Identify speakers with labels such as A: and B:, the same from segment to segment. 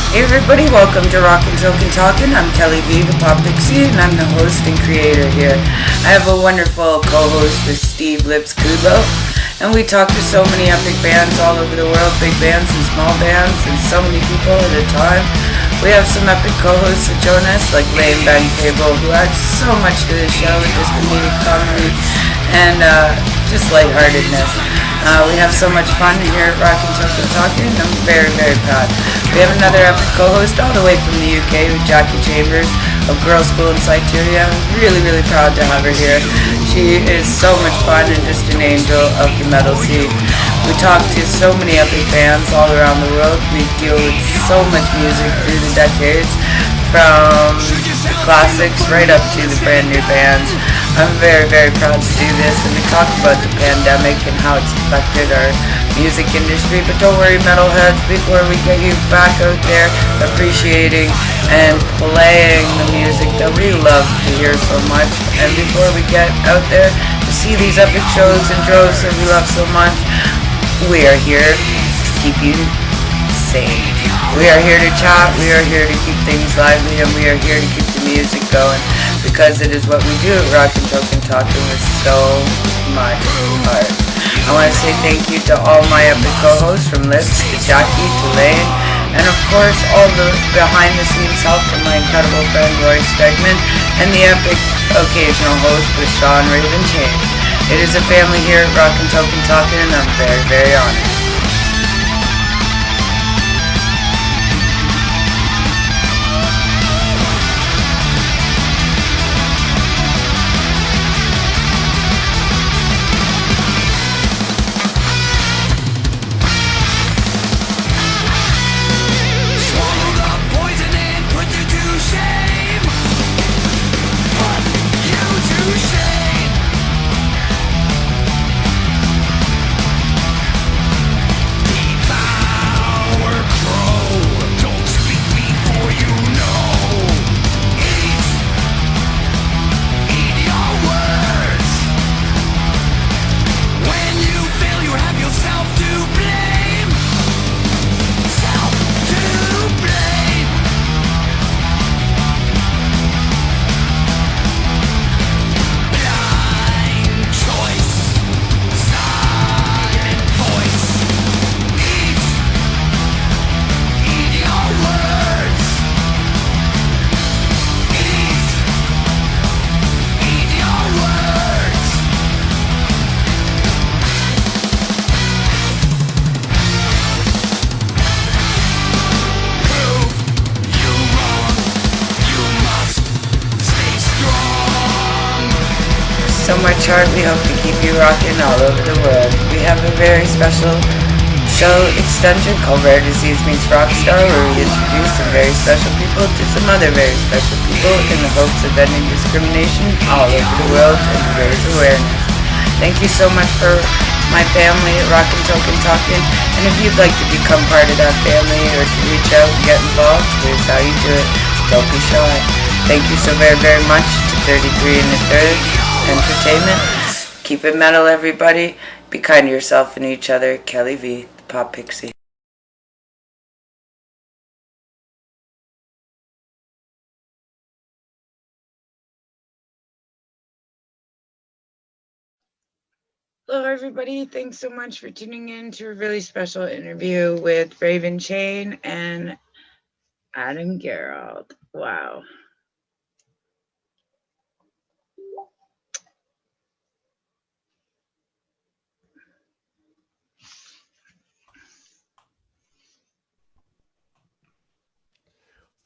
A: Hey everybody, welcome to Rockin' Token Talkin'. I'm Kelly V, the Pop Pixie, and I'm the host and creator here. I have a wonderful co-host with Steve Lips Kubo, and we talk to so many epic bands all over the world, big bands and small bands, and so many people at a time. We have some epic co-hosts that join us, like Lane Bang Cable, who adds so much to the show with just comedic comedy and just lightheartedness. We have so much fun here at Rockin' Token Talkin'. I'm very, very proud. We have another epic co-host all the way from the UK with Jackie Chambers of Girls School in Siberia. I'm really, really proud to have her here. She is so much fun and just an angel of the metal scene. We talk to so many epic bands all around the world. We deal with so much music through the decades, from the classics right up to the brand new bands. I'm very, very proud to do this and to talk about the pandemic and how it's affected our music industry. But don't worry, metalheads, before we get you back out there appreciating and playing the music that we love to hear so much, and before we get out there to see these epic shows and droves that we love so much, we are here to keep you sane. We are here to chat, we are here to keep things lively, and we are here to keep the music going, because it is what we do at Rockin' Token Talkin' with so much heart. I want to say thank you to all my epic co-hosts, from Lips to Jackie to Lane, and of course all the behind the scenes help from my incredible friend Roy Stegman, and the epic occasional host with Shawn Raven Chain. It is a family here at Rockin' Token Talkin', and I'm very, very honored. So much heart, we hope to keep you rocking all over the world. We have a very special show extension called Rare Disease Meets Rockstar, where we introduce some very special people to some other very special people in the hopes of ending discrimination all over the world and to raise awareness. Thank you so much for my family at Rockin' Token Talkin', and if you'd like to become part of that family or to reach out and get involved, here's how you do it. Don't be shy. Thank you so very, very much to 33 and a third Entertainment. Keep it metal, everybody. Be kind to yourself and each other. Kelly V, the Pop Pixie. Hello, everybody. Thanks so much for tuning in to a really special interview with Raven Chain and Adam Gerold. Wow.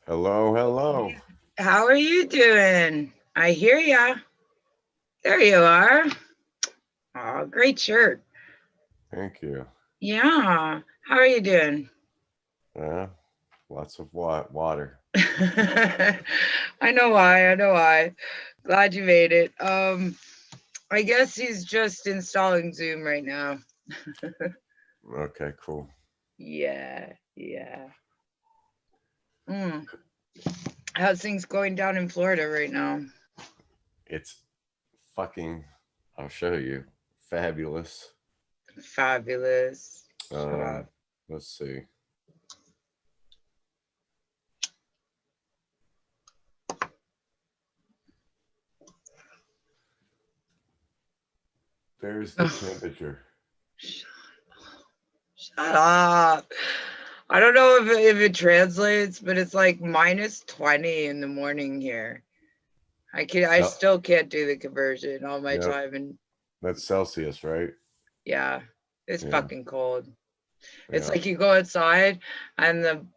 B: Hello, hello.
A: How are you doing? I hear ya. There you are. Oh, great shirt.
B: Thank you.
A: Yeah. How are you doing?
B: Yeah, lots of water.
A: I know why. I know why. Glad you made it. I guess he's just installing Zoom right now.
B: Okay, cool.
A: Yeah, yeah. Mm. How's things going down in Florida right now?
B: It's fucking, I'll show you, fabulous.
A: Fabulous.
B: Um, let's see. There's the temperature.
A: Shut up. I don't know if it translates, but it's like -20 in the morning here. I still can't do the conversion all my time, and
B: that's Celsius, right?
A: yeah, it's fucking cold. It's
B: Yeah.
A: like you go outside and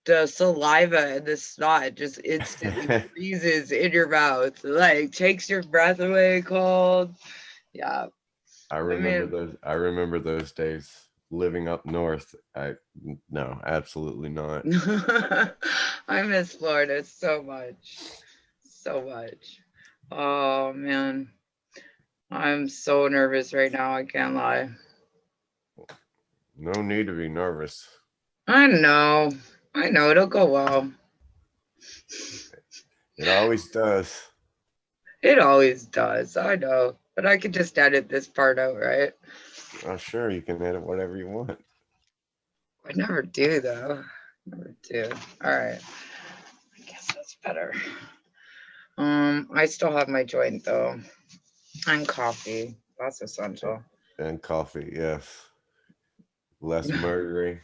A: the saliva and the snot just instantly freezes in your mouth, like takes your breath away cold. Yeah.
B: I remember those days living up north. No, absolutely not.
A: I miss Florida so much. So much. Oh man. I'm so nervous right now, I can't lie.
B: No need to be nervous.
A: I know. It'll go well.
B: It always does.
A: It always does. I know. But I could just edit this part out, right?
B: Oh, sure, you can edit whatever you want.
A: I never do, though. Never do. All right. I guess that's better. I still have my joint, though. And coffee. That's essential.
B: And coffee, yes. Less mercury.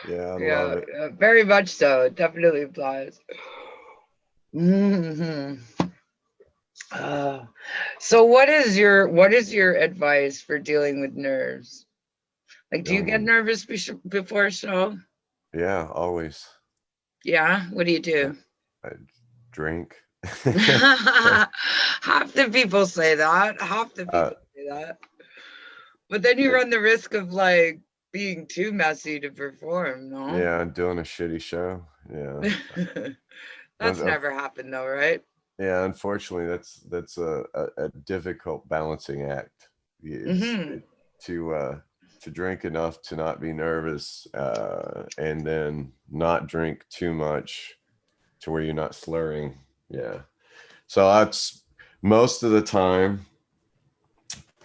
B: Yeah, I love it.
A: Very much so. It definitely applies. Mm-hmm. So what is your advice for dealing with nerves? Like, do you get nervous before a show?
B: Yeah, always.
A: Yeah? What do you do?
B: I drink.
A: Half the people say that. But then you run the risk of like being too messy to perform, no?
B: Yeah, doing a shitty show. Yeah.
A: That's never happened though, right?
B: Yeah, unfortunately, that's a difficult balancing act. To drink enough to not be nervous, and then not drink too much to where you're not slurring. Yeah. So that's most of the time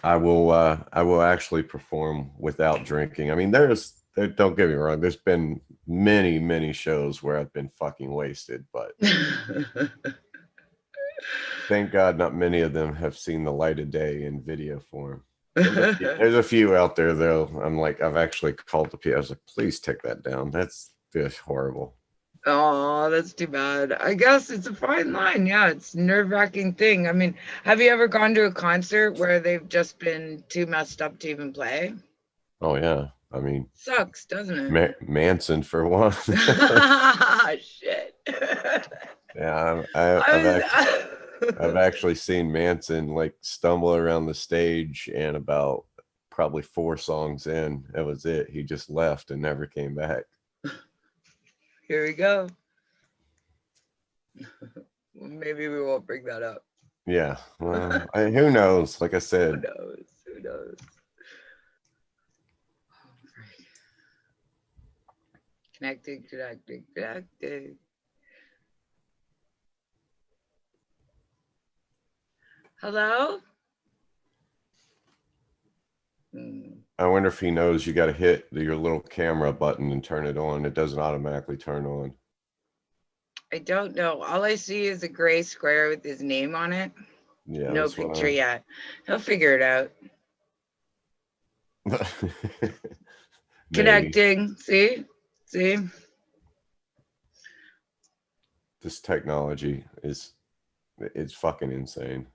B: I will actually perform without drinking. I mean, don't get me wrong, there's been many shows where I've been fucking wasted, but thank God not many of them have seen the light of day in video form. There's a few out there though. I'm like, I've actually called the people. I was like, please take that down. That's just horrible.
A: Oh, that's too bad. I guess it's a fine line. Yeah, it's a nerve-wracking thing. I mean, have you ever gone to a concert where they've just been too messed up to even play?
B: Oh yeah. I mean,
A: sucks, doesn't it?
B: Manson for one.
A: Shit.
B: Yeah, I've actually seen Manson like stumble around the stage, and about probably 4 songs in, that was it. He just left and never came back.
A: Here we go. Maybe we won't bring that up.
B: Yeah. Well, who knows? Like I said.
A: Who knows? Connecting. Hello?
B: I wonder if he knows you got to hit your little camera button and turn it on. It doesn't automatically turn on.
A: I don't know. All I see is a gray square with his name on it.
B: Yeah.
A: No picture yet. He'll figure it out. Connecting. See?
B: This technology it's fucking insane.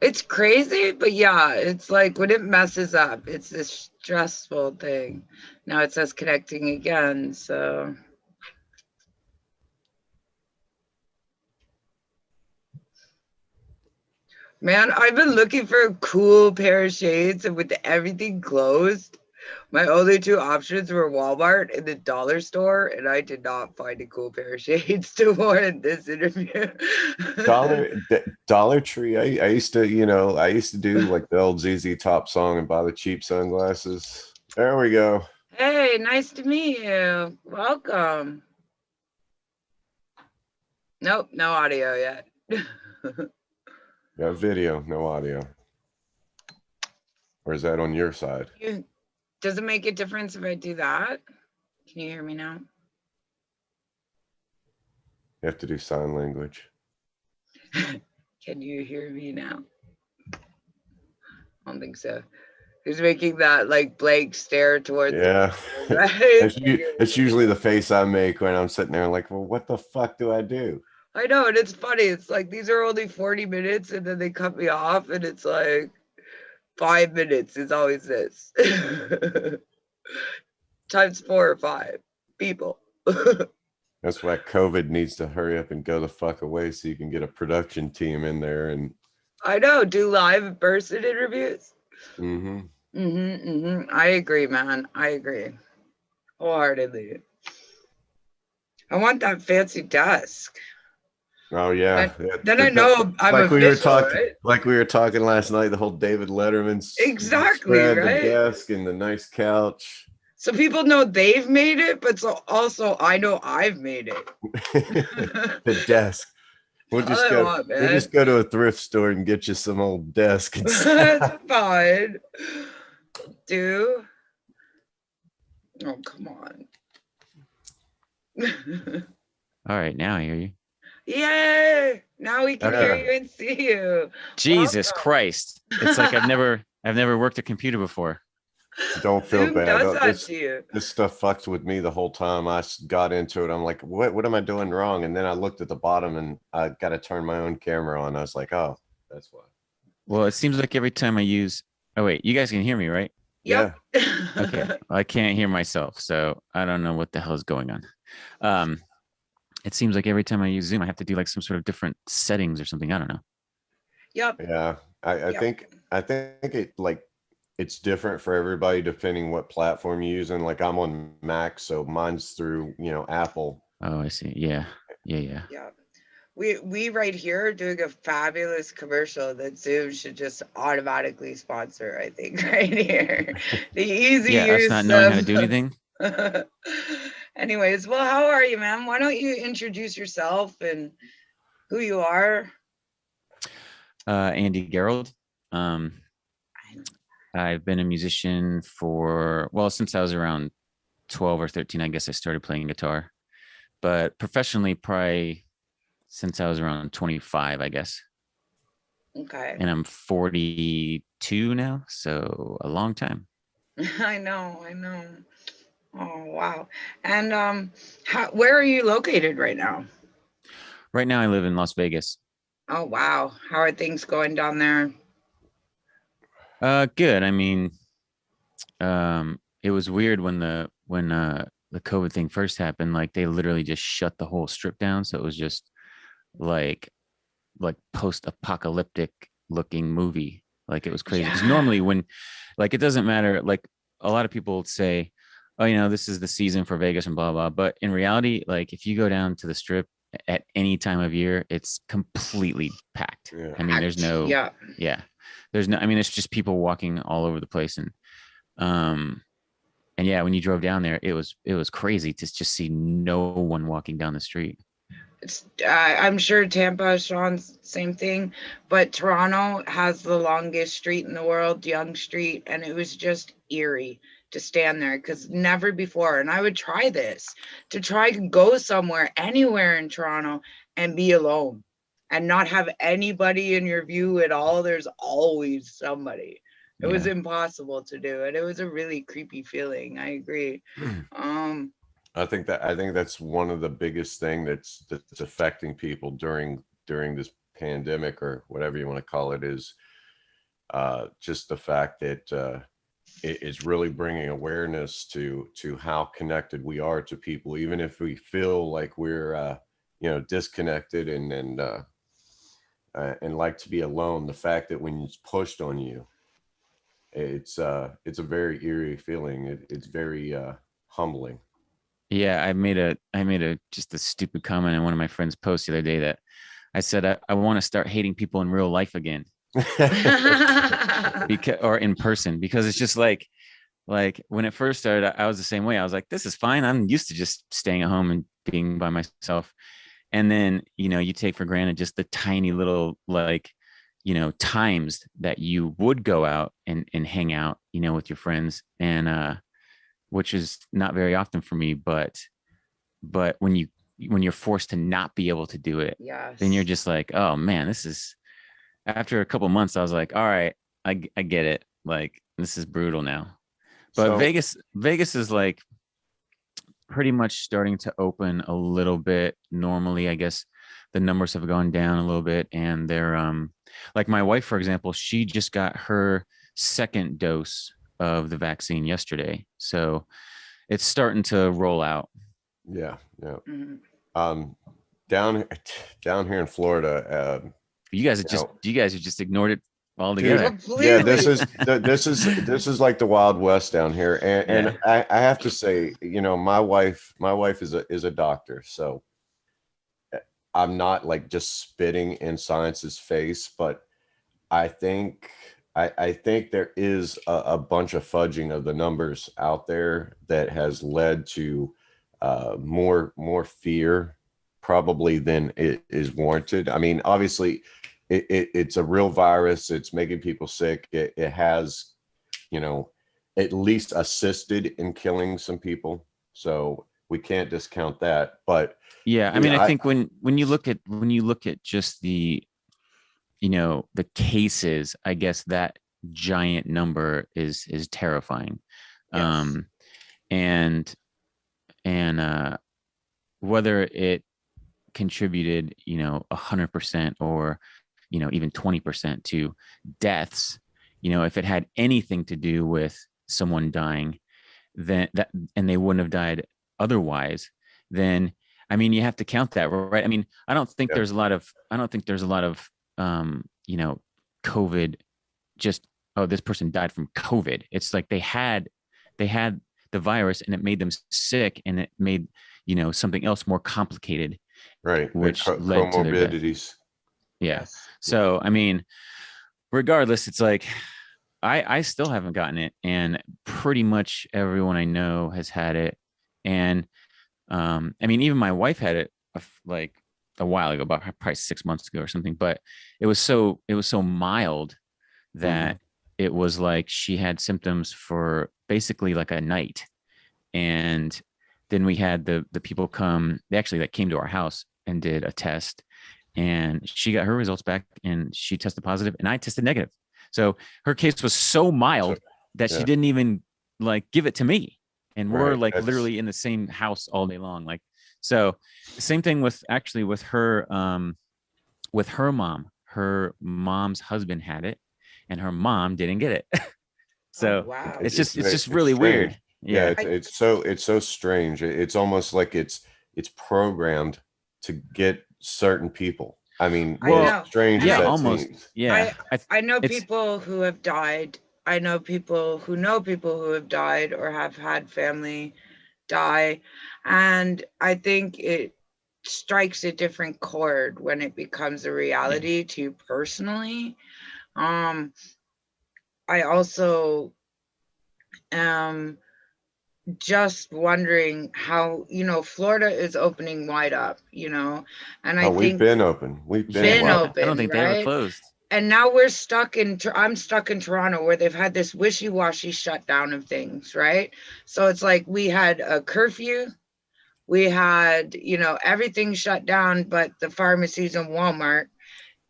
A: It's crazy, but yeah, it's like when it messes up, it's this stressful thing. Now it says connecting again, so. Man, I've been looking for a cool pair of shades, and with everything closed, my only 2 options were Walmart and the dollar store, and I did not find a cool pair of shades to wear in this interview.
B: Dollar Tree. I used to do like the old ZZ Top song and buy the cheap sunglasses. There we go.
A: Hey, nice to meet you. Welcome. Nope, no audio yet.
B: Yeah, video, no audio. Or is that on your side?
A: Does it make a difference if I do that? Can you hear me now?
B: You have to do sign language.
A: Can you hear me now? I don't think so. He's making that like blank stare towards the
B: Yeah.
A: camera, right?
B: It's usually the face I make when I'm sitting there like, well, what the fuck do I do?
A: I know, and it's funny. It's like these are only 40 minutes, and then they cut me off, and it's like 5 minutes is always this. Times 4 or 5 people.
B: That's why COVID needs to hurry up and go the fuck away so you can get a production team in there and
A: I know, do live in person interviews.
B: mm-hmm.
A: I agree, man. I agree wholeheartedly. I want that fancy desk.
B: Oh yeah.
A: Then I know I'm
B: Like we were
A: official,
B: talking
A: right?
B: like we were talking last night, the whole David Letterman
A: Exactly,
B: spread, the
A: right?
B: desk and the nice couch.
A: So people know they've made it, but so also I know I've made it.
B: The desk. We'll
A: All I want,
B: we'll
A: man.
B: just go to a thrift store and get you some old desk and
A: That's fine. Do. Oh, come on.
C: All right, now I hear you.
A: Yay! Now we can hear
B: Yeah.
A: you and see you.
C: Jesus
A: Welcome.
C: Christ. It's like I've never worked a computer before.
B: Don't feel
A: Zoom
B: bad.
A: does that to you.
B: This stuff fucks with me the whole time. I got into it. I'm like, what am I doing wrong? And then I looked at the bottom and I got to turn my own camera on. I was like, oh, that's why.
C: Well, it seems like every time I use, oh wait, you guys can hear me, right?
A: Yep.
C: Okay. I can't hear myself, so I don't know what the hell is going on. It seems like every time I use Zoom, I have to do like some sort of different settings or something. I don't know.
A: Yep.
B: Yeah. I think it like it's different for everybody depending what platform you're using. Like I'm on Mac, so mine's through, Apple.
C: Oh, I see. Yeah.
A: Yeah. We right here are doing a fabulous commercial that Zoom should just automatically sponsor, I think, right here. The easy use
C: us not knowing how to do anything.
A: Anyways, well, how are you, man? Why don't you introduce yourself and who you are?
C: Andy GEROLD. I've been a musician since I was around 12 or 13, I guess I started playing guitar, but professionally probably since I was around 25, I guess.
A: Okay.
C: And I'm 42 now, so a long time.
A: I know. Oh, wow. And where are you located right now?
C: Right now I live in Las Vegas.
A: Oh, wow. How are things going down there?
C: Good. I mean, it was weird when the COVID thing first happened. Like they literally just shut the whole strip down, so it was just like post-apocalyptic looking movie. Like it was crazy. Because normally when, like, it doesn't matter. Like a lot of people say, oh, this is the season for Vegas and blah blah. But in reality, like if you go down to the strip at any time of year, it's completely packed.
B: Yeah.
C: I mean, there's no, there's no. I mean, it's just people walking all over the place, and yeah, when you drove down there, it was crazy to just see no one walking down the street.
A: I'm sure Tampa, Sean's same thing, but Toronto has the longest street in the world, Yonge Street, and it was just eerie to stand there because never before. And I would try this to try to go somewhere, anywhere in Toronto and be alone and not have anybody in your view at all. There's always somebody. It was impossible to do, and it was a really creepy feeling. I agree.
B: I think that's one of the biggest thing that's affecting people during this pandemic or whatever you want to call it is just the fact that it is really bringing awareness to how connected we are to people, even if we feel like we're disconnected and like to be alone. The fact that when it's pushed on you, it's a very eerie feeling. It's very humbling.
C: Yeah, I made a just a stupid comment in one of my friends' posts the other day that I said I want to start hating people in real life again, or in person, because it's just like when it first started, I was the same way. I was like, this is fine. I'm used to just staying at home and being by myself. And then you take for granted just the tiny little times that you would go out and hang out with your friends, and which is not very often for me, but when you're forced to not be able to do it, then you're just like, oh man, this is, after a couple of months, I was like, all right, I get it. Like This is brutal now. But
B: So
C: Vegas is like pretty much starting to open a little bit normally. I guess the numbers have gone down a little bit, and they're like my wife, for example, she just got her second dose of the vaccine yesterday. So it's starting to roll out.
B: yeah, yeah.
A: Mm-hmm.
B: Um, down here in Florida,
C: You guys are
B: you
C: just
B: know,
C: you guys have just ignored it
B: dude,
C: altogether.
B: yeah,
A: Completely.
B: this is like the Wild West down here, and
C: Yeah.
B: I have to say, you know, my wife is a doctor, so I'm not like just spitting in science's face, but I think I think there is a bunch of fudging of the numbers out there that has led to more fear probably than it is warranted. I mean, obviously, it's a real virus. It's making people sick. It has, you know, at least assisted in killing some people. So we can't discount that. But
C: Yeah, I
B: dude,
C: mean, I think when you look at just the, the cases, I guess that giant number is terrifying.
A: Yes.
C: And whether it contributed, 100% or, even 20% to deaths, if it had anything to do with someone dying, then that, and they wouldn't have died otherwise, then I mean, you have to count that, right? I mean,
B: yeah,
C: I don't think there's a lot of COVID, just, oh, this person died from COVID. It's like they had the virus and it made them sick, and it made, something else more complicated,
B: right. The
C: which led to their death.
B: comorbidities.
C: Yeah.
A: Yes.
C: So, I mean, regardless, it's like I still haven't gotten it, and pretty much everyone I know has had it. And I mean, even my wife had it like a while ago, about probably 6 months ago or something. But it was so mild
B: Mhm.
C: that it was like she had symptoms for basically like a night. And then we had the people come, they actually like came to our house and did a test, and she got her results back and she tested positive and I tested negative. So her case was so
B: So
C: mild that she
B: yeah,
C: didn't even like give it to me. And we're
B: right.
C: like
B: That's
C: literally in the same house all day long. Like, so same thing with actually with her mom. Her mom's husband had it and her mom didn't get it.
A: Oh
C: So
A: wow.
C: it's just
B: it's
C: really weird.
B: strange. Yeah,
C: Yeah.
A: I
B: it's so strange. It's almost like it's programmed to get certain people. I mean,
A: I
B: as
C: Well,
A: know.
B: strange
A: And
B: as
C: yeah,
B: that
C: almost.
B: seems.
C: Yeah.
A: I I know
C: It's
A: people who have died. I know people who have died or have had family die. And I think it strikes a different chord when it becomes a
C: yeah.
A: reality to you personally. Um, I also am just wondering how, Florida is opening wide up, and I
B: Oh, we've
A: think
B: been open. We've been
C: Yeah.
A: been
B: wide.
C: I don't
A: open,
C: think they ever
A: right?
C: closed.
A: And now we're stuck I'm stuck in Toronto where they've had this wishy-washy shutdown of things, right? So it's like we had a curfew, we had, everything shut down but the pharmacies and Walmart.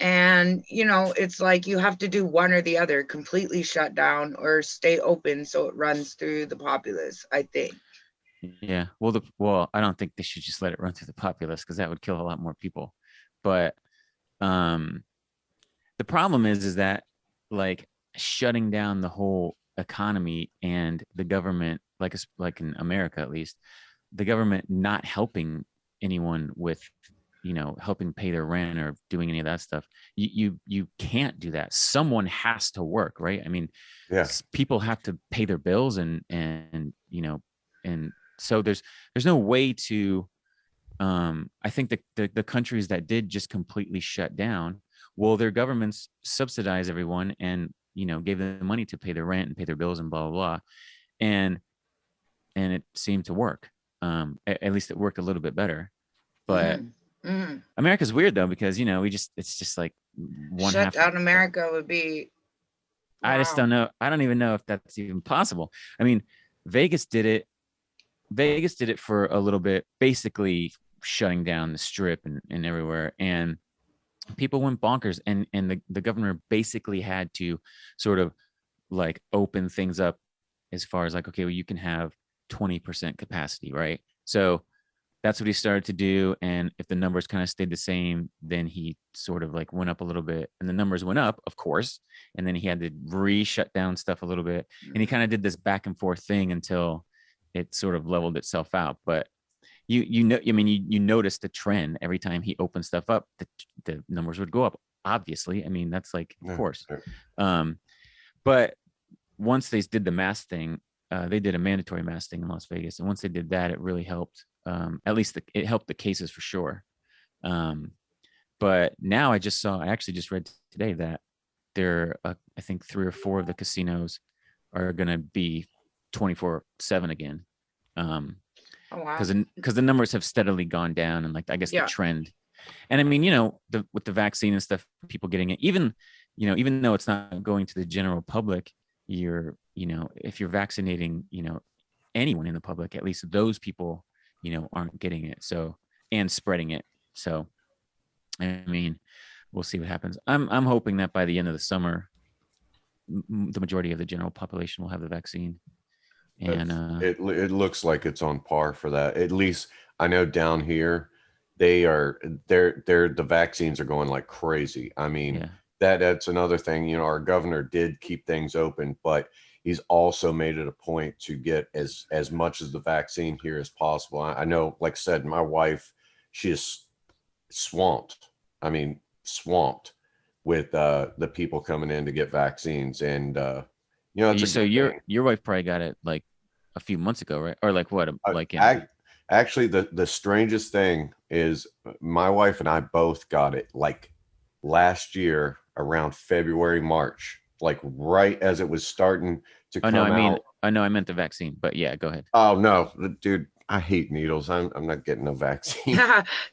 A: And, it's like you have to do one or the other, completely shut down or stay open so it runs through the populace, I think.
C: Yeah. Well, I don't think they should just let it run through the populace, because that would kill a lot more people. But um the problem is that, like, shutting down the whole economy and the government, like in America at least, the government not helping anyone with, helping pay their rent or doing any of that stuff. You can't do that. Someone has to work, right? I mean,
B: Yeah.
C: people have to pay their bills, and so there's no way to, I think the countries that did just completely shut down, well, their governments subsidize everyone and, gave them money to pay their rent and pay their bills and blah blah blah. And and it seemed to work. At least it worked a little bit better. But
A: Mm-hmm. Mm-hmm.
C: America's weird though, because, it's just like one
A: Shut
C: half.
A: down America would be
C: I just
A: wow.
C: don't know. I don't even know if that's even possible. I mean, Vegas did it. Vegas did it for a little bit, basically shutting down the strip and everywhere. And people went bonkers. And the governor basically had to sort of like open things up as far as like, okay, well, you can have 20% capacity, right? So that's what he started to do. And if the numbers kind of stayed the same, then he sort of like went up a little bit, and the numbers went up, of course. And then he had to shut down stuff a little bit. And he kind of did this back and forth thing until it sort of leveled itself out. But you know, I mean, you notice the trend every time he opened stuff up, the numbers would go up. Obviously, I mean, that's like, of course. But once they did the mask thing, they did a mandatory mask thing in Las Vegas, and once they did that, it really helped. At least it helped the cases for sure. But now I actually just read today that I think 3 or 4 of the casinos are going to be 24/7 again.
A: Oh, wow.
C: Because the numbers have steadily gone down, and like, I guess the trend. And I mean, you know, with the vaccine and stuff, people getting it, even though it's not going to the general public, if you're vaccinating, anyone in the public, at least those people, aren't getting it. So, and spreading it. So, I mean, we'll see what happens. I'm hoping that by the end of the summer, the majority of the general population will have the vaccine. And
B: it looks like it's on par for that. At least I know down here, the vaccines are going like crazy. I mean, that's another thing. Our governor did keep things open, but he's also made it a point to get as much of the vaccine here as possible. I know, like I said, my wife, she is swamped. I mean, swamped with the people coming in to get vaccines. And
C: so your wife probably got it like a few months ago, right? Or like what? Like
B: actually, the strangest thing is my wife and I both got it like last year around February, March, like right as it was starting to come out.
C: I meant the vaccine, but yeah, go ahead.
B: Oh no, dude, I hate needles. I'm not getting a vaccine.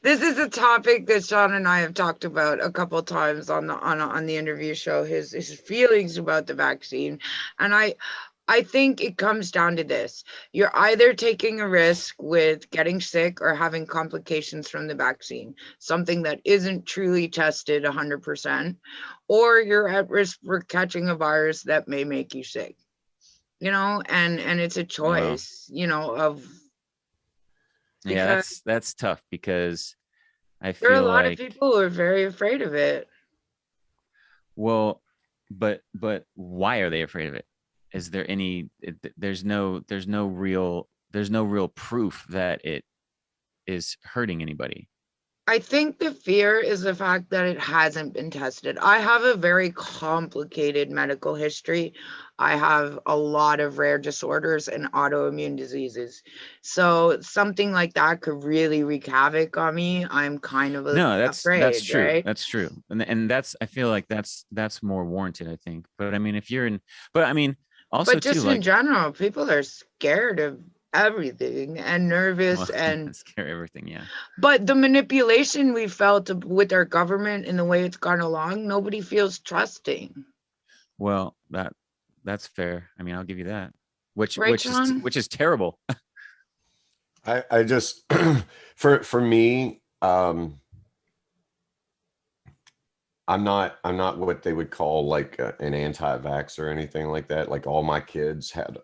A: This is a topic that Sean and I have talked about a couple of times on the interview show. His feelings about the vaccine, and I think it comes down to this. You're either taking a risk with getting sick or having complications from the vaccine, something that isn't truly tested 100%, or you're at risk for catching a virus that may make you sick. And it's a choice, of.
C: Yeah, that's tough, because I feel
A: there are a lot of people who are very afraid of it.
C: Well, but why are they afraid of it? Is there any? There's no real proof that it is hurting anybody.
A: I think the fear is the fact that it hasn't been tested. I have a very complicated medical history. I have a lot of rare disorders and autoimmune diseases. So something like that could really wreak havoc on me. I'm kind of afraid.
C: That's true.
A: Right?
C: That's true. And I feel like that's more warranted, I think. But I mean, also
A: just
C: too,
A: in general, people are scared of everything and nervous and
C: scare everything. Yeah.
A: But the manipulation we felt with our government and the way it's gone along, nobody feels trusting.
C: Well, that's fair. I mean, I'll give you that. Which is terrible.
B: I just for me, I'm not what they would call like an anti-vax or anything like that. Like all my kids had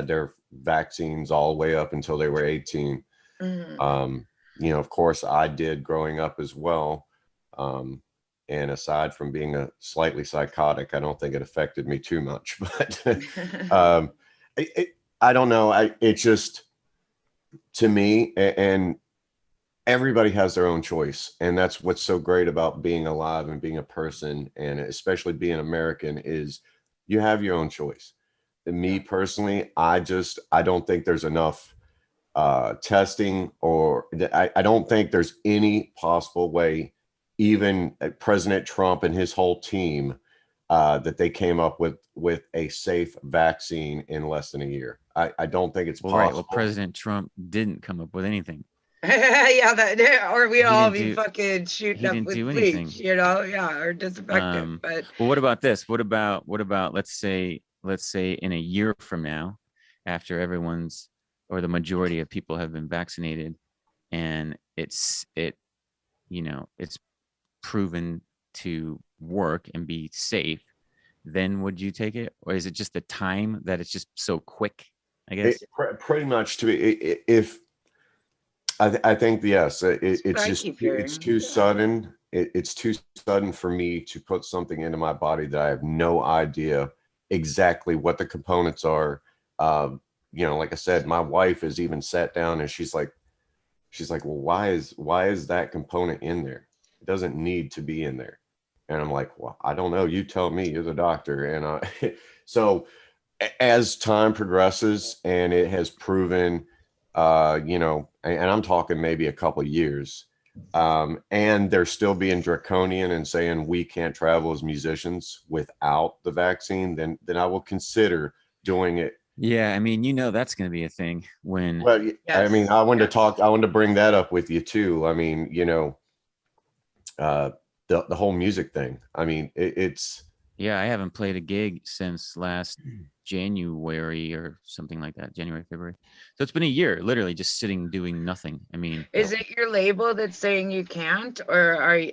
B: their vaccines all the way up until they were 18. Mm-hmm. Of course I did growing up as well. And aside from being a slightly psychotic, I don't think it affected me too much, but I don't know. It just, to me, and everybody has their own choice. And that's what's so great about being alive and being a person, and especially being American, is you have your own choice. And me personally, I don't think there's enough testing, or I don't think there's any possible way, even President Trump and his whole team, that they came up with a safe vaccine in less than a year. I don't think it's possible. Right.
C: Well, President Trump didn't come up with anything.
A: Or we all be fucking shooting up with bleach, or disinfectant. But
C: well, what about this? What about let's say in a year from now, after everyone's, or the majority of people have been vaccinated, and it's proven to work and be safe, then would you take it? Or is it just the time that it's just so quick, I
B: It,
C: guess?
B: pretty much to be, if I think yes,
A: That's what
B: it's
A: I
B: just
A: keep
B: it's
A: hearing.
B: too
A: Yeah.
B: sudden. It's too sudden for me to put something into my body that I have no idea exactly what the components are. You know, like I said, my wife has even sat down and she's like, well, why is that component in there? It doesn't need to be in there. And I'm like, well, I don't know. You tell me. You're the doctor. And so as time progresses and it has proven, you know, and I'm talking maybe a couple of years, and they're still being draconian and saying we can't travel as musicians without the vaccine, then I will consider doing it.
C: Yeah, I mean, you know, that's going to be a thing when.
B: Well, I mean,
A: Yes.
B: I wanted to
A: Yes.
B: talk, I wanted to bring that up with you too. I mean, you know, uh, the whole music thing. I mean, it's
C: Yeah, I haven't played a gig since last January or something like that, January, February. So it's been a year, literally just sitting doing nothing. I mean,
A: Is it your label that's saying you can't, or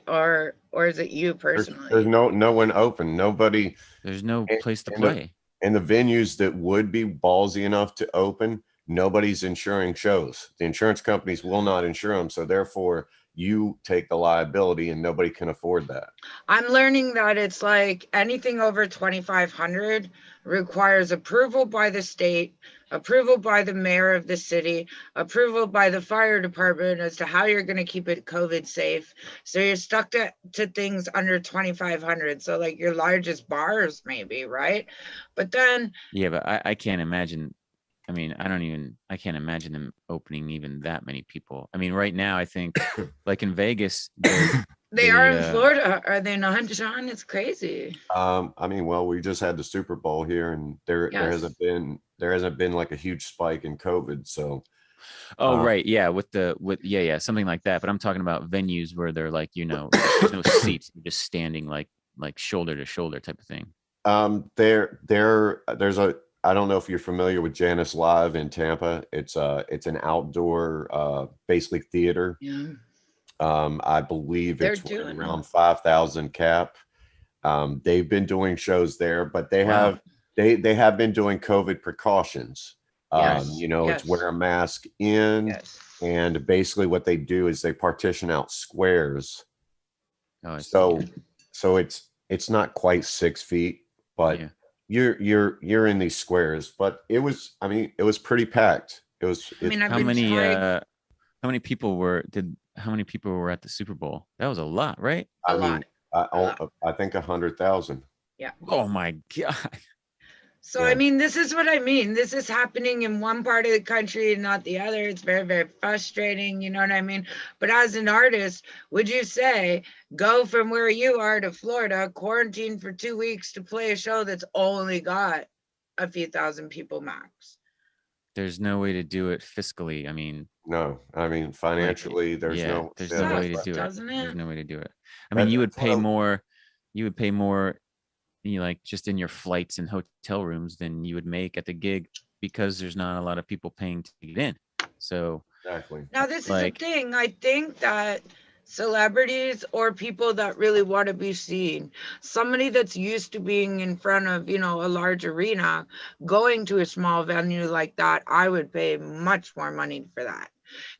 A: or is it you
B: there's
A: personally?
B: no one open, nobody.
C: there's no
B: And,
C: place to
B: and the
C: play.
B: and the venues that would be ballsy enough to open, nobody's insuring shows. The insurance companies will not insure them, so therefore you take the liability, and nobody can afford that.
A: I'm learning that it's like anything over 2,500 requires approval by the state, approval by the mayor of the city, approval by the fire department as to how you're going to keep it COVID safe. So you're stuck to things under 2,500. So like your largest bars maybe, right? But then
C: Yeah, but I can't imagine. I mean, I can't imagine them opening even that many people. I mean, right now, I think like in Vegas,
A: they are
C: the
A: in Florida, are they not, Sean? It's crazy.
B: I mean, well, we just had the Super Bowl here, and
A: Yes.
B: there hasn't been like a huge spike in COVID. So,
C: oh,
B: uh,
C: right. Yeah. Yeah, something like that. But I'm talking about venues where they're like, you know, there's no seats, you're just standing like shoulder to shoulder type of thing.
B: there's a, I don't know if you're familiar with Janice Live in Tampa. It's an outdoor, basically theater.
A: Yeah.
B: I believe
A: They're
B: it's
A: doing
B: around 5,000 cap. They've been doing shows there, but
C: Wow.
B: they have been doing COVID precautions.
C: Right.
A: yes.
B: You know, it's
A: Yes.
B: wear a mask in,
A: Yes.
B: and basically what they do is they partition out squares.
C: Oh, I see.
B: So
C: Yeah.
B: it's not quite 6 feet, but
C: Yeah.
B: you're in these squares. But it was, I mean, it was pretty packed.
A: I mean, I've
C: How
A: been
C: many
A: trying
C: how many people were at the Super Bowl? That was a lot, right?
A: a
B: I
A: lot,
B: mean, I
A: a lot.
B: I think 100,000.
A: Yeah.
C: Oh my God.
A: So, I
B: Yeah.
A: mean, this is what I mean. This is happening in one part of the country and not the other. It's very, very frustrating. You know what I mean? But as an artist, would you say go from where you are to Florida, quarantine for 2 weeks to play a show that's only got a few thousand people max?
C: There's no way to do it fiscally. I mean,
B: No, I mean,
C: like,
B: financially, there's
C: yeah,
B: no,
C: there's
B: yeah,
C: no way to
A: Sucks,
C: do it.
A: doesn't
C: There's
A: it?
C: no way to do it. I mean,
B: that's what
C: you would pay more, you know, like just in your flights and hotel rooms than you would make at the gig because there's not a lot of people paying to get in. So,
B: exactly.
A: Now, this is the
C: like,
A: thing. I think that celebrities or people that really want to be seen, somebody that's used to being in front of, a large arena, going to a small venue like that, I would pay much more money for that.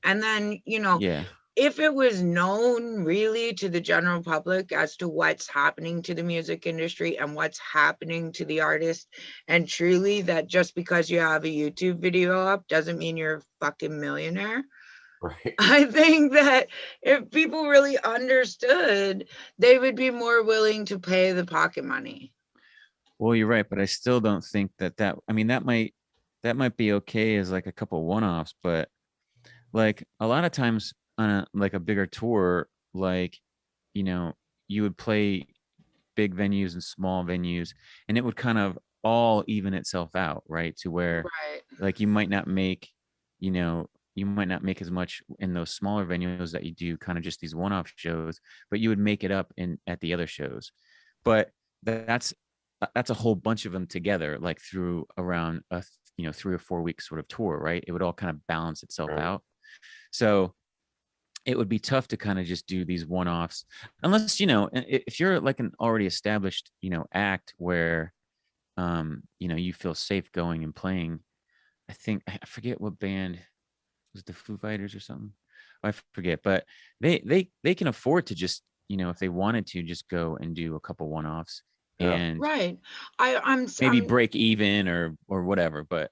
A: And then,
C: yeah,
A: if it was known really to the general public as to what's happening to the music industry and what's happening to the artist, and truly that just because you have a YouTube video up doesn't mean you're a fucking millionaire.
B: Right.
A: I think that if people really understood, they would be more willing to pay the pocket money.
C: well, you're right, but I still don't think I mean, that might be okay as like a couple one-offs, but like a lot of times on like a bigger tour, like, you know, you would play big venues and small venues, and it would kind of all even itself out, right? To where
A: Right.
C: like you might not make, you know, you might not make as much in those smaller venues that you do kind of just these one-off shows, but you would make it up in at the other shows. But that's that's a whole bunch of them together, like through around a 3 or 4 week sort of tour, right? It would all kind of balance itself
B: Right.
C: out. So it would be tough to kind of just do these one-offs unless, if you're like an already established, act where, you feel safe going and playing. I forget what band was, the Foo Fighters or something. I forget, but they can afford to just, if they wanted to, just go and do a couple one-offs
B: Yeah.
C: and
A: Right. I'm
C: maybe
A: I'm
C: break even or whatever. But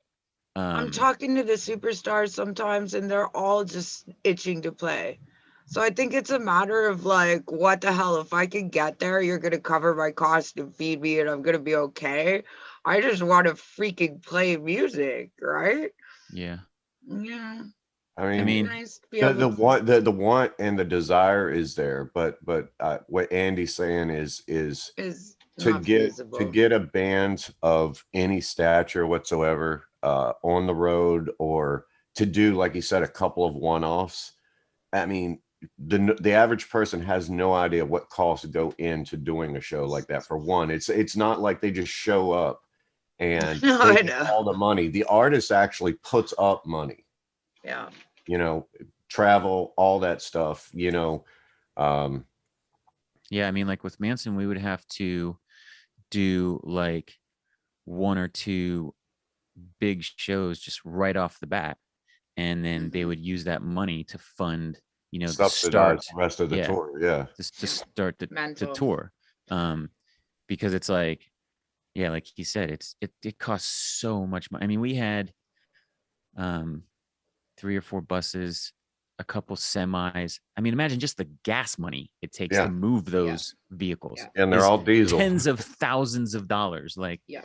A: I'm talking to the superstars sometimes, and they're all just itching to play. So I think it's a matter of like, what the hell? If I can get there, you're gonna cover my cost and feed me, and I'm gonna be okay. I just want to freaking play music, right?
C: yeah,
A: Yeah,
B: I
C: I
B: mean,
C: mean,
A: nice to be
B: the
A: able
B: the
A: to.
B: want the want and the desire is there, but what Andy's saying is
A: Is
B: to
A: not
B: get
A: feasible.
B: a band of any stature whatsoever on the road, or to do, like you said, a couple of one-offs. I mean, the average person has no idea what costs go into doing a show like that. For one, it's not like they just show up and
A: No,
B: they
A: I
B: get
A: know.
B: all the money. The artist actually puts up money,
A: Yeah.
B: you know, travel, all that stuff, um,
C: yeah, I mean, like with Manson, we would have to do like one or two big shows just right off the bat, and then they
A: Hmm.
C: would use that money to fund, the
B: subsidize
C: start.
B: the rest of the
C: Yeah,
B: tour. Yeah.
C: just to
A: Yeah.
C: start the
A: Mental.
C: tour. Because it's like, yeah, like he said, it costs so much money. I mean, we had um 3 or 4 buses, a couple semis. I mean, imagine just the gas money it takes to
B: Yeah.
C: move
A: Yeah.
C: those vehicles
A: Yeah.
B: And they're
C: is
B: all diesel.
C: tens of thousands of dollars. Like
A: Yeah.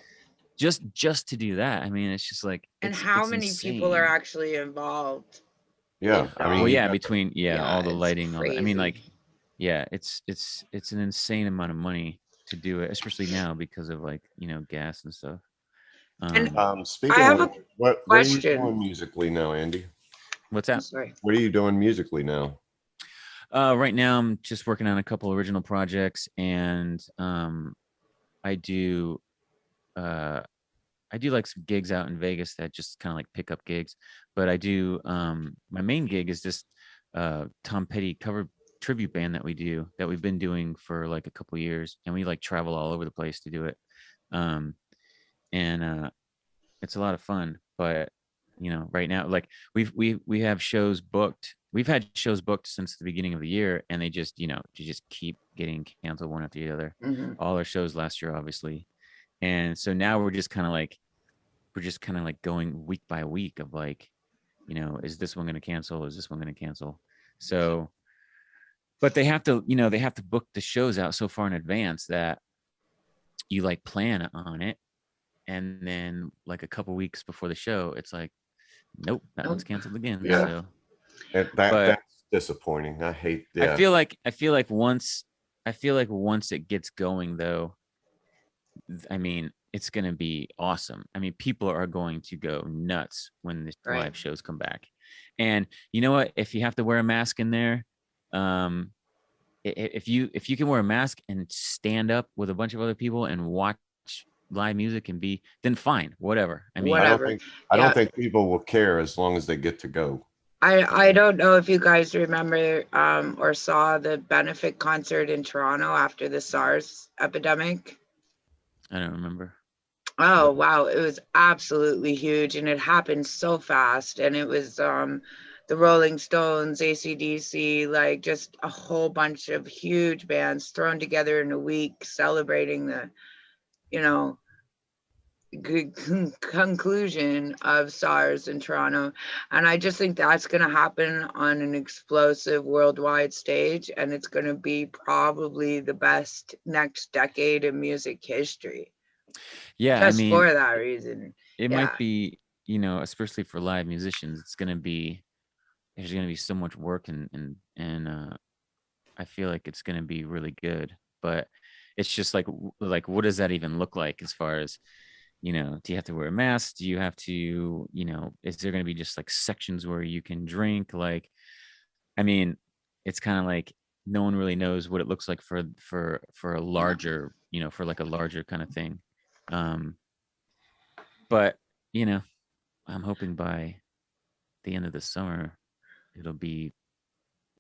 C: just to do that. I mean, it's just like
A: And
C: it's
A: how
C: it's
A: many people are
C: insane.
A: actually involved
B: Yeah.
A: with
B: I mean,
C: Well,
B: you
C: yeah,
B: got
C: between
A: yeah,
C: all the
A: it's
C: lighting, all that. I mean,
A: crazy.
C: like, yeah, it's an insane amount of money to do it, especially now because of like, gas and stuff.
A: And I
B: speaking of
A: have a
B: which, what are you
A: question.
B: doing musically now, Andy?
C: What's
A: I'm
C: that?
A: sorry.
B: What are you doing musically now?
C: Right now I'm just working on a couple original projects, and I do uh I do like some gigs out in Vegas that just kind of like pick up gigs, but I do my main gig is this Tom Petty cover tribute band that we've been doing for like a couple years, and we like travel all over the place to do it. Um and It's a lot of fun, but right now, like we have shows booked. We've had shows booked since the beginning of the year, and they just keep getting canceled one after the other.
A: Hmm.
C: All our shows last year, obviously, and so now we're just kind of like going week by week of like, is this one going to cancel? Is this one going to cancel? So, but they have to book the shows out so far in advance that you like plan on it, and then like a couple weeks before the show, it's like, nope, that one's
A: Nope.
C: canceled again.
B: Yeah.
A: Nope.
C: So, but
B: That's disappointing. I hate.
C: I
B: Yeah.
C: feel like I feel like once I feel like once it gets going though, I mean, it's going to be awesome. I mean, people are going to go nuts when the
A: Right.
C: live shows come back. And you know what? If you have to wear a mask in there, um, if you can wear a mask and stand up with a bunch of other people and watch live music and then fine, whatever. I
B: I
C: mean,
B: don't
A: Whatever.
B: think I don't
A: Yeah.
B: think people will care as long as they get to go.
A: I don't know if you guys remember or saw the benefit concert in Toronto after the SARS epidemic.
C: I don't remember.
A: Oh wow, it was absolutely huge, and it happened so fast. And it was the Rolling Stones, AC/DC, like just a whole bunch of huge bands thrown together in a week, celebrating the you know good conclusion of SARS in Toronto. And I just think that's going to happen on an explosive worldwide stage, and it's going to be probably the best next decade in music history,
C: Yeah, I
A: just
C: mean,
A: for that reason.
C: it
A: Yeah.
C: might be, especially for live musicians, there's gonna be so much work, and I feel like it's gonna be really good. But it's just like what does that even look like as far as, do you have to wear a mask? Do you have to, is there gonna be just like sections where you can drink? Like, I mean, it's kind of like no one really knows what it looks like for a larger, for like a larger kind of thing. Um, but you know, I'm hoping by the end of the summer it'll be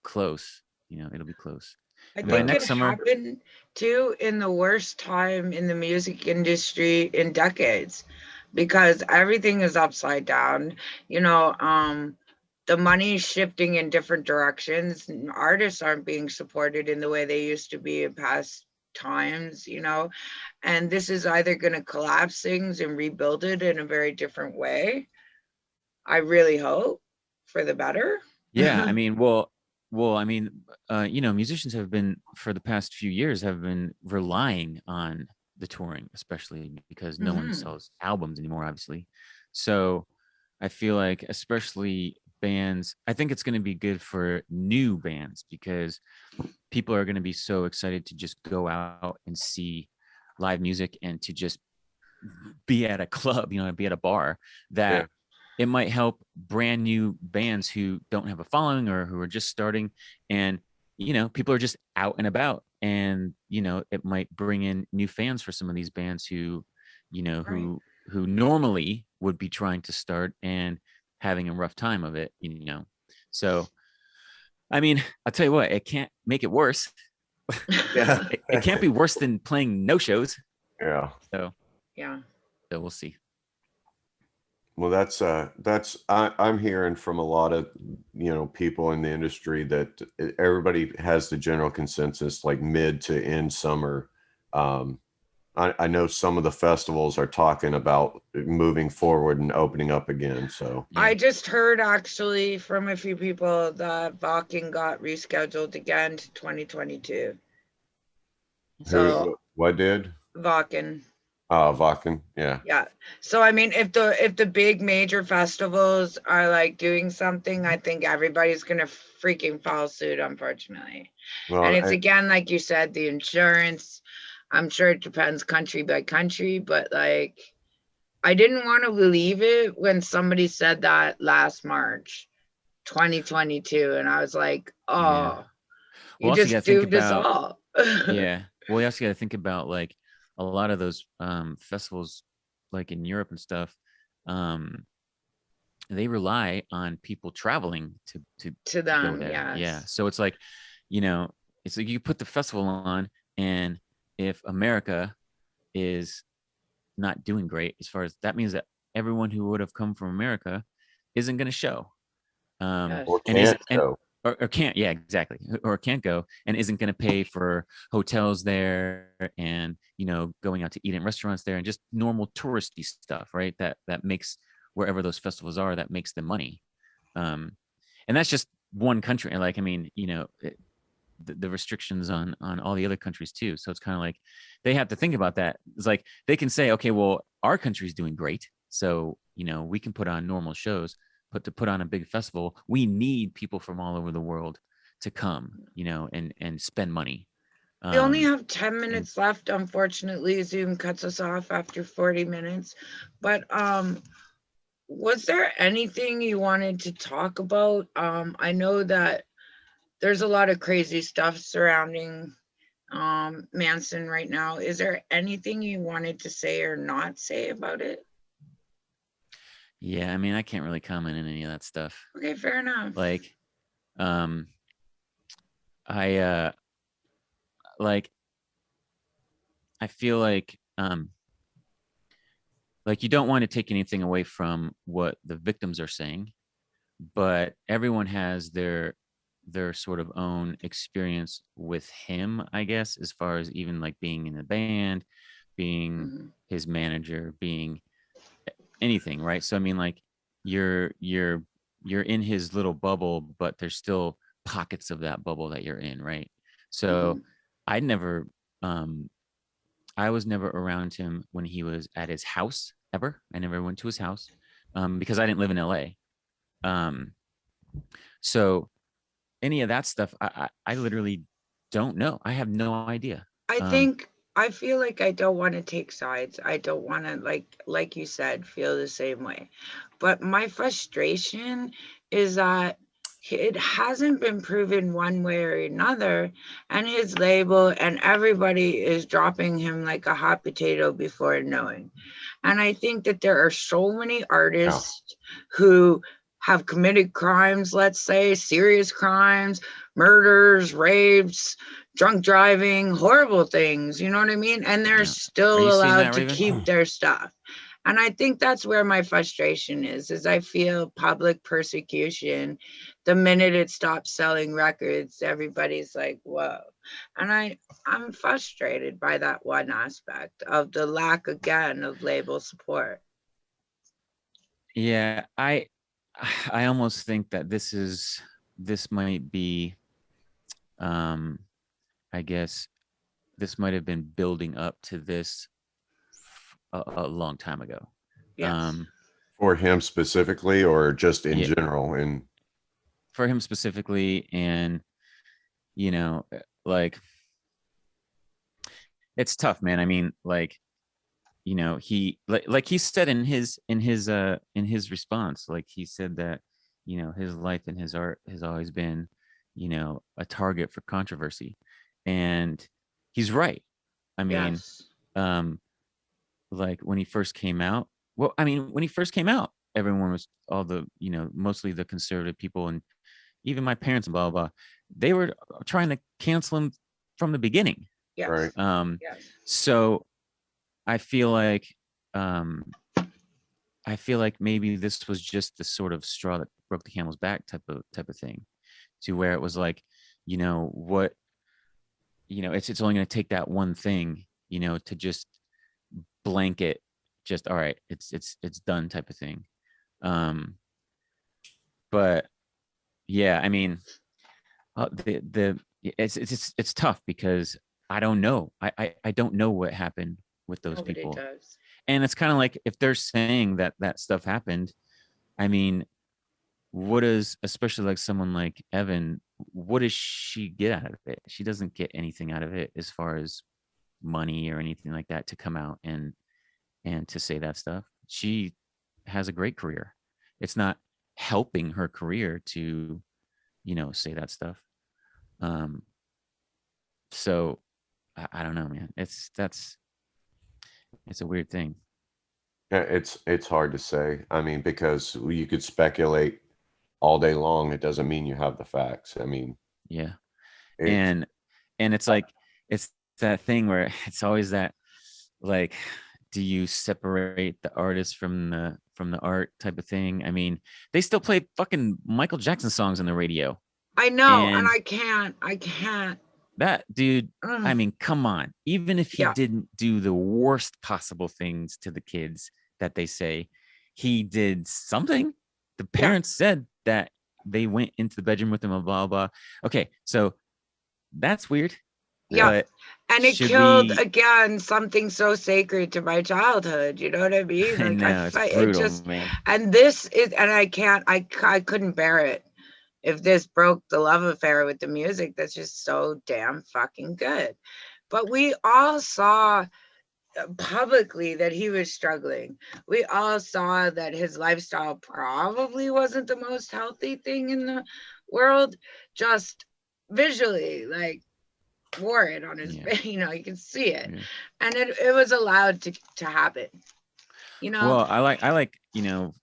C: close. It'll be close.
A: I
C: And by
A: think it
C: next summer,
A: happened too in the worst time in the music industry in decades, because everything is upside down. The money's shifting in different directions. Artists aren't being supported in the way they used to be in past times, and this is either going to collapse things and rebuild it in a very different way. I really hope for the better.
C: yeah, I mean, musicians have been, for the past few years, have been relying on the touring, especially because no one sells albums anymore, obviously. So I feel like, especially bands, I think it's going to be good for new bands, because people are going to be so excited to just go out and see live music and to just be at a club, be at a bar, that it might help brand new bands who don't have a following or who are just starting. And, people are just out and about, and, it might bring in new fans for some of these bands who, who normally would be trying to start and having a rough time of it, So, I mean, I'll tell you what, it can't make it worse.
B: Yeah.
C: It can't be worse than playing no shows.
B: Yeah.
C: So
A: Yeah.
C: we'll see.
B: Well, I'm hearing from a lot of, people in the industry that everybody has the general consensus, like mid to end summer. I know some of the festivals are talking about moving forward and opening up again. So
C: Yeah.
A: I just heard actually from a few people that Vakin got rescheduled again to 2022. So
B: what did?
A: Vakin.
B: Vakken, yeah.
A: Yeah. So I mean, if the big major festivals are like doing something, I think everybody's gonna freaking follow suit, unfortunately.
B: Well,
A: And it's again, like you said, the insurance. I'm sure it depends country by country, but like, I didn't want to believe it when somebody said that last March, 2022, and I was like, oh,
C: Yeah.
A: you
C: Also, you
A: just
C: gotta think
A: duped us
C: about,
A: all.
C: yeah. Well, you also got to think about, like, a lot of those festivals, like in Europe and stuff. They rely on people traveling to
A: To
C: go
A: them,
C: there. Yeah.
A: yes.
C: So it's like, it's like you put the festival on, and if America is not doing great, as far as that means, that everyone who would have come from America isn't going to show.
A: Yes.
B: or
C: And
B: can't
C: isn't and
B: go.
C: or can't, yeah, exactly, or can't go, and isn't going to pay for hotels there, and going out to eat in restaurants there, and just normal touristy stuff, right? That makes, wherever those festivals are, that makes them money. And that's just one country. And, like, I mean, the restrictions on all the other countries too. So it's kind of like they have to think about that. It's like they can say, okay, well, our country's doing great, so we can put on normal shows, but to put on a big festival, we need people from all over the world to come, and spend money.
A: We only have 10 minutes left. Unfortunately, Zoom cuts us off after 40 minutes. But was there anything you wanted to talk about? I know that there's a lot of crazy stuff surrounding Manson right now. Is there anything you wanted to say or not say about it?
C: Yeah, I mean, I can't really comment on any of that stuff.
A: Okay, fair enough.
C: Like, I like, I feel like you don't want to take anything away from what the victims are saying, but everyone has their sort of own experience with him, I guess, as far as even like being in the band, being his manager, being anything, right? So I mean, like, you're in his little bubble, but there's still pockets of that bubble that you're in, right? So I never I was never around him when he was at his house, ever. I never went to his house, because I didn't live in LA. So any of that stuff, I literally don't know. I have no idea.
A: I feel like I don't want to take sides. I don't want to, like you said, feel the same way. But my frustration is that it hasn't been proven one way or another, and his label and everybody is dropping him like a hot potato before knowing. And I think that there are so many artists who have committed crimes, let's say serious crimes, murders, rapes, drunk driving, horrible things, you know what I mean? And they're
C: Yeah. Are
A: still
C: you seeing
A: allowed
C: that,
A: to
C: Raven?
A: keep their stuff. And I think that's where my frustration is I feel public persecution. The minute it stops selling records, everybody's like, whoa. And I'm frustrated by that one aspect of the lack again of label support.
C: Yeah, I almost think that this might be, um I guess this might have been building up to this a long time ago.
A: Yes.
B: For him specifically, or just in
C: Yeah,
B: general? And
C: for him specifically, and you know, like it's tough, man. I mean, like, you know, he like he said in his response, like he said that, you know, his life and his art has always been, you know, a target for controversy, and he's right. I mean,
A: Yes.
C: um like when he first came out, well, I mean, when he first came out, everyone was, all the, you know, mostly the conservative people, and even my parents and blah blah blah, they were trying to cancel him from the beginning.
A: Yes.
B: right,
A: Yes.
C: So I feel like, um I feel like maybe this was just the sort of straw that broke the camel's back type of thing, to where it was like, you know what, you know, it's only going to take that one thing, you know, to just blanket, just all right, it's done type of thing. Um but yeah, I mean, the it's tough because I don't know. I don't know what happened with those
A: Nobody
C: people.
A: does.
C: And it's kind of like, if they're saying that that stuff happened, I mean, what does, especially like someone like Evan, what does she get out of it? She doesn't get anything out of it as far as money or anything like that, to come out and to say that stuff. She has a great career. It's not helping her career to, you know, say that stuff. Um, so I don't know, man. It's a weird thing.
B: yeah, it's hard to say. I mean, because you could speculate all day long. It doesn't mean you have the facts. I mean,
C: Yeah.
B: it
C: And it's like, it's that thing where it's always that, like, do you separate the artist from the art type of thing? I mean, they still play fucking Michael Jackson songs on the radio.
A: I know, and
C: And
A: I can't.
C: that dude, I
A: Ugh.
C: mean, come on. Even if he
A: Yeah.
C: didn't do the worst possible things to the kids that they say, he did something. The
A: Yeah.
C: parents said that they went into the bedroom with him and blah blah. Okay, so that's weird.
A: Yeah.
C: But
A: And it
C: should
A: killed
C: we?
A: again something so sacred to my childhood. You know what I mean?
C: I
A: Like
C: know it's
A: it
C: brutal,
A: just,
C: man.
A: and this is, and I can't, I couldn't bear it. If this broke the love affair with the music, that's just so damn fucking good. But we all saw publicly that he was struggling. We all saw that his lifestyle probably wasn't the most healthy thing in the world, just visually, like wore it on his
C: Yeah.
A: face, you know, you can see it.
C: Yeah.
A: And it was allowed to happen, you know.
C: Well, I like, you know,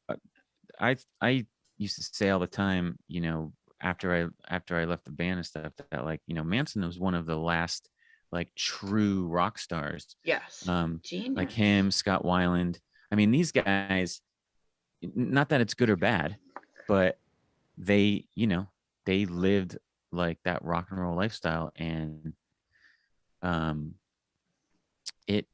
C: I used to say all the time, you know, after I left the band and stuff, that, like, you know, Manson was one of the last like true rock stars.
A: Yes.
C: Like
A: Genius.
C: him, Scott Weiland. I mean, these guys, not that it's good or bad, but they, you know, they lived like that rock and roll lifestyle, and um it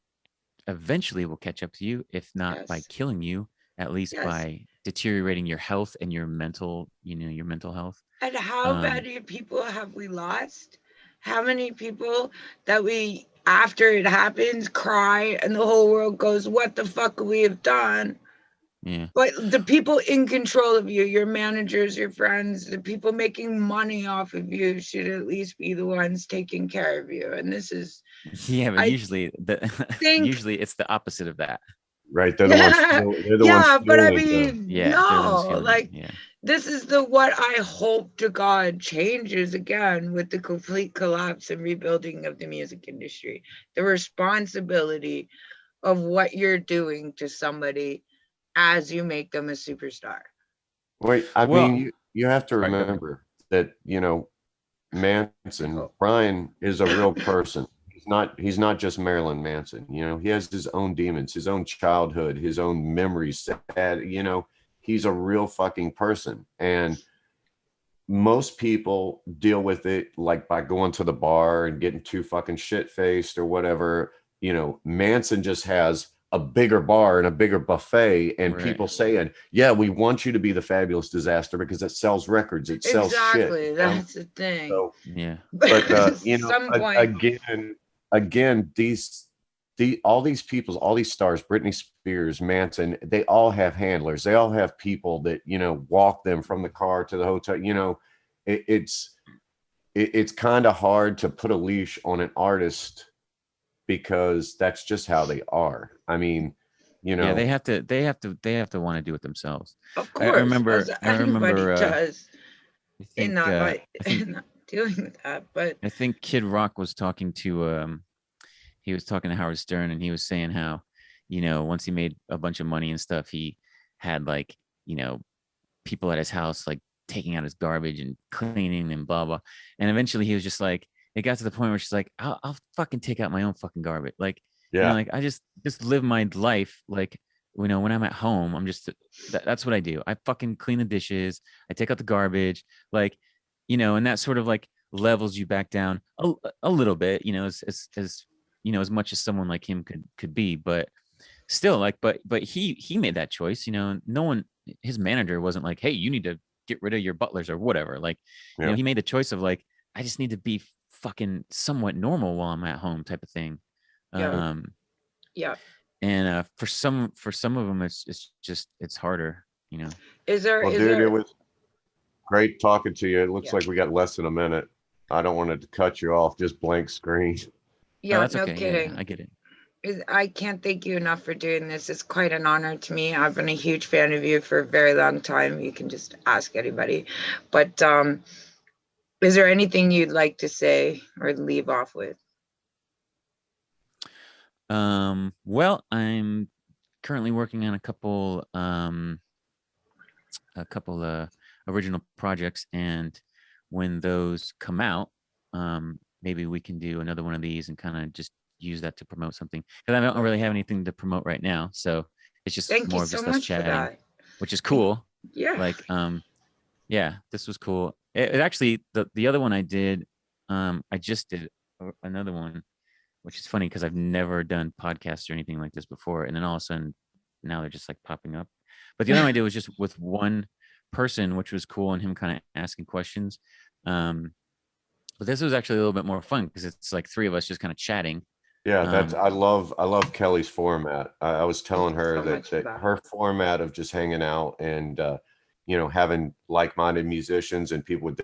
C: eventually will catch up to you, if not by
A: Yes.
C: killing you, at least
A: Yes.
C: by deteriorating your health and your mental, you know, your mental health.
A: And how many people have we lost? How many people that we, after it happens, cry and the whole world goes, what the fuck could we have done?
C: Yeah.
A: But the people in control of you, your managers, your friends, the people making money off of you should at least be the ones taking care of you. And this is,
C: Yeah, but
A: I
C: usually
A: think,
C: usually it's the opposite of that.
B: right. They're the ones. They're the ones
A: yeah, but I
B: feeling it, though.
A: mean,
C: Yeah, they're the ones
A: no,
C: feeling it.
A: like
C: Yeah.
A: this is the what I hope to God changes again with the complete collapse and rebuilding of the music industry. The responsibility of what you're doing to somebody as you make them a superstar.
B: Wait, I
C: Well,
B: mean, you have to
C: sorry, go ahead.
B: remember that, you know, Manson, Brian is a real person. He's not just Marilyn Manson. You know, he has his own demons, his own childhood, his own memories. You know, he's a real fucking person. And most people deal with it like by going to the bar and getting too fucking shit faced or whatever. You know, Manson just has a bigger bar and a bigger buffet, and people saying, yeah, we want you to be the fabulous disaster because it sells records, it sells
A: exactly,
B: shit.
A: That's the thing.
B: So,
C: yeah.
B: But you know, again, all these people, all these stars, Britney Spears, Manson, they all have handlers. They all have people that, you know, walk them from the car to the hotel. You know, it's kind of hard to put a leash on an artist because that's just how they are. I mean, you know,
C: yeah, they have to want to do it themselves.
A: Of course,
C: I remember
A: does
C: I think,
A: in not dealing with that. But
C: I think Kid Rock was talking to he was talking to Howard Stern, and he was saying how, you know, once he made a bunch of money and stuff, he had like, you know, people at his house like taking out his garbage and cleaning and blah blah. And eventually he was just like, it got to the point where she's like, I'll fucking take out my own fucking garbage. Like, you know, like I just live my life. Like, you know, when I'm at home, I'm just, that's what I do. I fucking clean the dishes. I take out the garbage, like, you know, and that sort of like levels you back down a little bit, you know, as you know, as much as someone like him could be, but still like, but he made that choice, you know, no one, his manager wasn't like, hey, you need to get rid of your butlers or whatever. Like, you know, he made the choice of like, I just need to be fucking somewhat normal while I'm at home type of thing. And for some of them, it's just, it's harder, you know.
B: Dude, it was great talking to you. It looks like we got less than a minute. I don't want to cut you off, just blank screen.
A: Yeah,
C: oh, that's
A: no
C: okay.
A: kidding.
C: Yeah, I get it.
A: I can't thank you enough for doing this. It's quite an honor to me. I've been a huge fan of you for a very long time. You can just ask anybody. But is there anything you'd like to say or leave off with?
C: Well, I'm currently working on a couple original projects, and when those come out, maybe we can do another one of these and kind of just use that to promote something, because I don't really have anything to promote right now, so it's just more of just us chatting, which is cool. Like yeah, this was cool. It actually, the other one I did, I just did another one, which is funny because I've never done podcasts or anything like this before, and then all of a sudden now they're just like popping up. But the other one I did was just with one person, which was cool, and him kind of asking questions. But this was actually a little bit more fun because it's like three of us just kind of chatting.
B: Yeah, I love Kelly's format. I was telling her that her format of just hanging out and you know, having like-minded musicians and people with